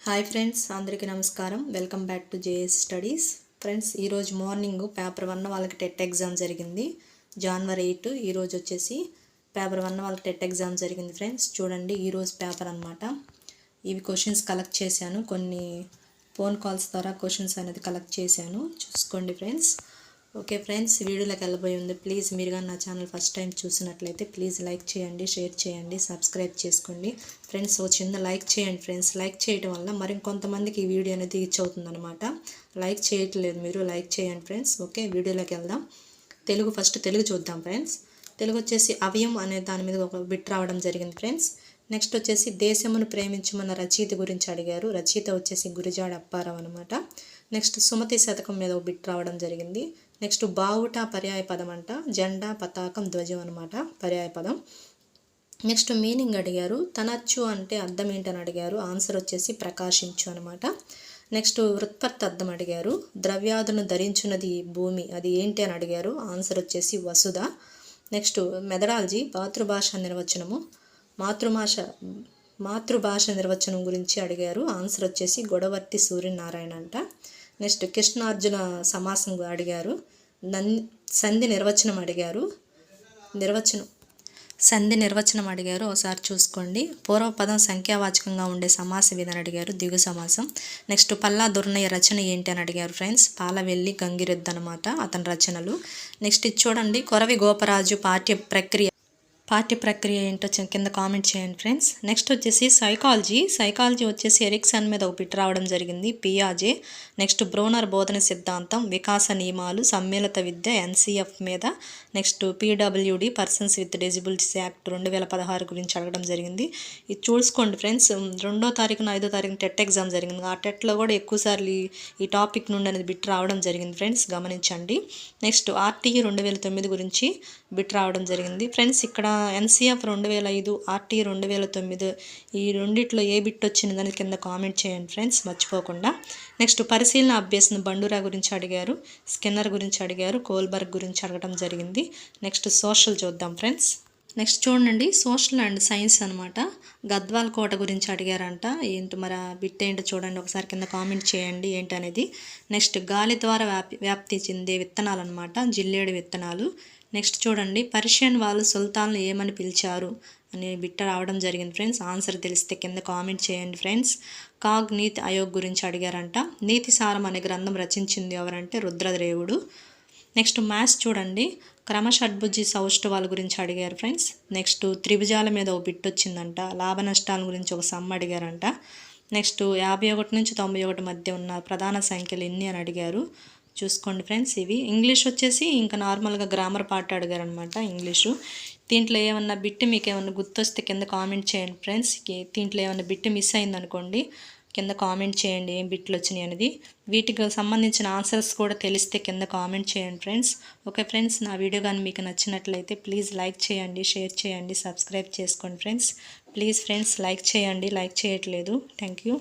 Hi friends, అందరికీ నమస్కారం. Welcome back to JS studies. Friends, ఈరోజు మార్నింగ్ పేపర్ 1 వాళ్ళకి టెట్ ఎగ్జామ్ జరిగింది. January 8. ఈరోజు వచ్చేసి పేపర్ 1 వాళ్ళకి టెట్ ఎగ్జామ్ జరిగింది. ఫ్రెండ్స్ చూడండి, ఈరోజు పేపర్ అనమాట. ఇవి క్వశ్చన్స్ కలెక్ట్ చేశాను, కొన్ని ఫోన్ కాల్స్ ద్వారా క్వశ్చన్స్ అనేది కలెక్ట్ చేశాను, చూసుకోండి ఫ్రెండ్స్. ఓకే ఫ్రెండ్స్, వీడియోలోకి వెళ్ళబోయి ఉంది. ప్లీజ్ మీరు కానీ నా ఛానల్ ఫస్ట్ టైం చూసినట్లయితే ప్లీజ్ లైక్ చేయండి, షేర్ చేయండి, సబ్స్క్రైబ్ చేసుకోండి. ఫ్రెండ్స్, ఓ చిన్న లైక్ చేయండి ఫ్రెండ్స్. లైక్ చేయడం వల్ల మరి కొంతమందికి ఈ వీడియో అనేది రీచ్ అవుతుంది అనమాట. లైక్ చేయట్లేదు మీరు, లైక్ చేయండి ఫ్రెండ్స్. ఓకే, వీడియోలోకి వెళ్దాం. తెలుగు చూద్దాం ఫ్రెండ్స్. తెలుగు వచ్చేసి అవయం అనే దాని మీద ఒక బిట్ రావడం జరిగింది ఫ్రెండ్స్. నెక్స్ట్ వచ్చేసి దేశమును ప్రేమించమన్న రచయిత గురించి అడిగారు. రచయిత వచ్చేసి గురిజాడ అప్పారావు అనమాట. నెక్స్ట్ సుమతి శతకం మీద ఒక బిట్ రావడం జరిగింది. నెక్స్ట్ బావుట పర్యాయ పదం అంట, జెండా, పతాకం, ధ్వజం అనమాట పర్యాయ పదం. నెక్స్ట్ మీనింగ్ అడిగారు. తనచ్చు అంటే అర్థం ఏంటని అడిగారు. ఆన్సర్ వచ్చేసి ప్రకాశించు అనమాట. నెక్స్ట్ వృత్పత్తి అర్థం అడిగారు. ద్రవ్యాదును ధరించున్నది భూమి, అది ఏంటి అని అడిగారు. ఆన్సర్ వచ్చేసి వసుధ. నెక్స్ట్ మెథడాలజీ, మాతృభాష నిర్వచనము. మాతృభాష నిర్వచనం గురించి అడిగారు. ఆన్సర్ వచ్చేసి గొడవర్తి సూర్యనారాయణ అంట. నెక్స్ట్ కృష్ణార్జున సమాసం అడిగారు. సంధి నిర్వచనం అడిగారు. సంధి నిర్వచనం అడిగారు, ఒకసారి చూసుకోండి. పూర్వపదం సంఖ్యావాచకంగా ఉండే సమాస విధానం అడిగారు, దిగు సమాసం. నెక్స్ట్ పల్లా దుర్నయ్య రచన ఏంటి అని అడిగారు ఫ్రెండ్స్. పాలవెల్లి గంగిరెద్దు అనమాట అతని రచనలు. నెక్స్ట్ ఇది చూడండి, కొరవి గోపరాజు పాఠ్య ప్రక్రియ ఏంటో కింద కామెంట్ చేయండి ఫ్రెండ్స్. నెక్స్ట్ వచ్చేసి సైకాలజీ వచ్చేసి ఎరిక్సన్ మీద ఒక బిట్ రావడం జరిగింది, పియాజే. నెక్స్ట్ బ్రోనర్ బోధన సిద్ధాంతం, వికాస నియమాలు, సమ్మిళిత విద్య, ఎన్సిఎఫ్ మీద. Next PWD, persons with disabilities act 2016 గురించి అడగడం జరిగింది. ఇది చూసుకోండి ఫ్రెండ్స్. 2వ తారీఖున 5వ తారీఖున టెట్ ఎగ్జామ్ జరిగింది. ఆ టెట్లో కూడా ఎక్కువసార్లు ఈ టాపిక్ నుండి అనేది బిట్ రావడం జరిగింది ఫ్రెండ్స్, గమనించండి. నెక్స్ట్ ఆర్టీఈ 2009 గురించి బిట్ రావడం జరిగింది ఫ్రెండ్స్. ఇక్కడ ఎన్సిఎఫ్ 2005, ఆర్టీ 2009, ఈ రెండిట్లో ఏ బిట్ వచ్చింది దాని కింద కామెంట్ చేయండి ఫ్రెండ్స్, మర్చిపోకుండా. నెక్స్ట్ పరిశీలన అభ్యాసం బండురా గురించి అడిగారు, స్కిన్నర్ గురించి అడిగారు, కోల్బర్గ్ గురించి అడగడం జరిగింది. నెక్స్ట్ సోషల్ చూద్దాం ఫ్రెండ్స్. నెక్స్ట్ చూడండి, సోషల్ అండ్ సైన్స్ అనమాట. గద్వాల్ కోట గురించి అడిగారంట. ఏంటి మరి బిట్ ఏంటో చూడండి, ఒకసారి కింద కామెంట్ చేయండి ఏంటనేది. నెక్స్ట్ గాలి ద్వారా వ్యాప్తి చెందే విత్తనాలు అనమాట, జిల్లేడు విత్తనాలు. నెక్స్ట్ చూడండి, పర్షియన్ వాళ్ళు సుల్తాన్లు ఏమని పిలిచారు అనే బిట్ట రావడం జరిగింది ఫ్రెండ్స్. ఆన్సర్ తెలిస్తే కింద కామెంట్ చేయండి ఫ్రెండ్స్. కాగ్ నీతి ఆయోగ్ గురించి అడిగారంట. నీతి సారం అనే గ్రంథం రచించింది ఎవరంటే రుద్రదేవుడు. నెక్స్ట్ మ్యాథ్స్ చూడండి, క్రమషడ్భుజి సౌష్ఠవాల గురించి అడిగారు ఫ్రెండ్స్. నెక్స్ట్ త్రిభుజాల మీద ఒక బిట్ వచ్చిందంట, లాభ నష్టాల గురించి ఒక సమ్ అడిగారంట. నెక్స్ట్ 51 నుంచి 91 మధ్య ఉన్న ప్రధాన సంఖ్యలు ఎన్ని అని అడిగారు, చూసుకోండి ఫ్రెండ్స్. ఇవి ఇంగ్లీష్ వచ్చేసి ఇంకా నార్మల్గా గ్రామర్ పార్ట్ అడిగారు అనమాట, ఇంగ్లీషు. దీంట్లో ఏమన్నా బిట్ మీకు ఏమన్నా గుర్తొస్తే కింద కామెంట్ చేయండి ఫ్రెండ్స్. దీంట్లో ఏమన్నా బిట్ మిస్ అయిందనుకోండి, కింద కామెంట్ చేయండి ఏం బిట్లు వచ్చినాయి అనేది. వీటికి సంబంధించిన ఆన్సర్స్ కూడా తెలిస్తే కింద కామెంట్ చేయండి ఫ్రెండ్స్. ఓకే ఫ్రెండ్స్, నా వీడియో కానీ మీకు నచ్చినట్లయితే ప్లీజ్ లైక్ చేయండి, షేర్ చేయండి, సబ్స్క్రైబ్ చేసుకోండి ఫ్రెండ్స్. ప్లీజ్ ఫ్రెండ్స్ లైక్ చేయండి, లైక్ చేయట్లేదు. Thank you.